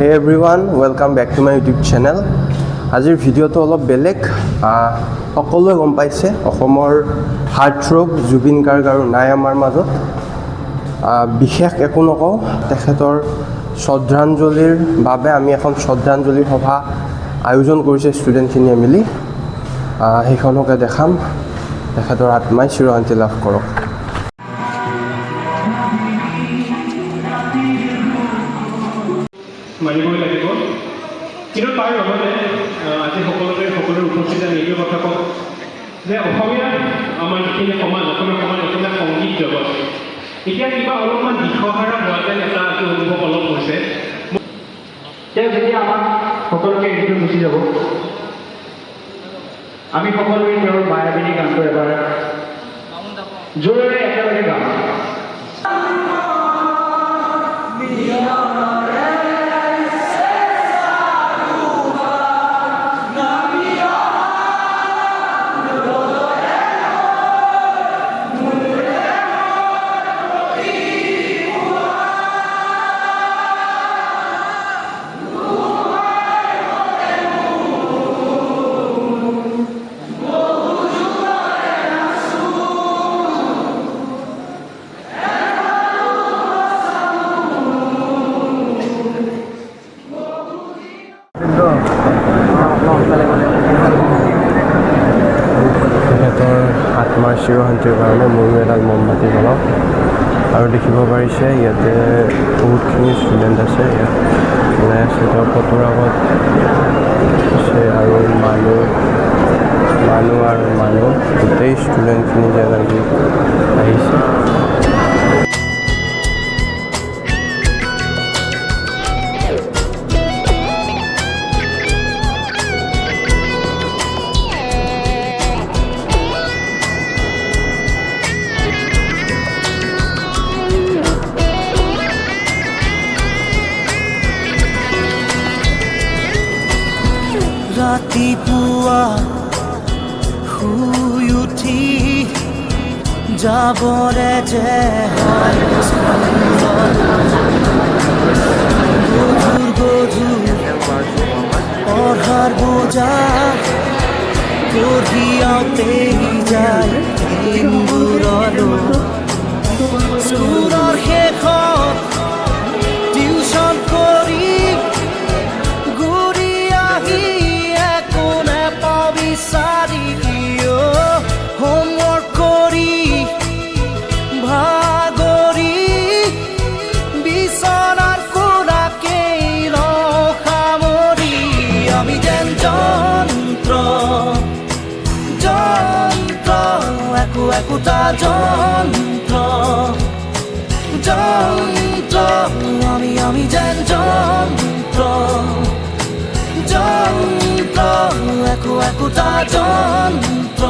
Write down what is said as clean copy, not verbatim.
Hey everyone, welcome back to my YouTube channel. আজিৰ ভিডিঅ'টো অলপ বেলেগ সকলোৱে গম পাইছে অসমৰ হাৰ্টথ্ৰব জুবিন গাৰ্গ আৰু নাই আমাৰ মাজত বিশেষ একো নকওঁ তেখেতৰ শ্ৰদ্ধাঞ্জলিৰ বাবে আমি এখন শ্ৰদ্ধাঞ্জলি সভা আয়োজন কৰিছে ষ্টুডেণ্টখিনিয়ে মিলি সেইখনকে দেখাম তেখেতৰ আত্মাই চিৰশান্তি লাভ কৰক মানিবই লাগিব কিন্তু তাৰ লগতে আজি সকলোৰে উপস্থিত এইটো কথা কওঁ যে অসমীয়া আমাৰ যিখিনি সমাজ অসমীয়া সমাজ অসমীয়া সংগীত জগত এতিয়া কিবা অলপমান দিশহাৰা হোৱা যেন এটা আজি অনুভৱ অলপ হৈছে তেওঁ যেতিয়া আমাক সকলোকে এৰি গুচি যাব আমি সকলোৱে তেওঁৰ মায়াবিনী গানটো এবাৰ জোৰেৰে একেলগে গাম তেখেতৰ আত্মাৰ চিৰশান্তিৰ কাৰণে ময়ো এডাল মমবাতি জ্বলাওঁ আৰু দেখিব পাৰিছে ইয়াতে বহুতখিনি ষ্টুডেণ্ট আছে ইয়াত ওলাই আছে তেওঁৰ ফটোৰ আগত আছে আৰু মানুহ গোটেই ষ্টুডেণ্টখিনি যেন আহিছে ৰাতিপুৱা শুই উঠি যাবৰে যে গধুৰ পঢ়াৰ বোজা কঢ়িয়াওঁতেই যায় স্কুলৰ শেষত টিউচন কৰি হোমৱৰ্ক কৰি ভাগৰি বিচনাৰ কোৰাকেই সামৰি আমি যেন যন্ত্ৰ একোটা যন্ত্ৰ আমি যেন যন্ত্ৰ একোটা যন্ত্ৰ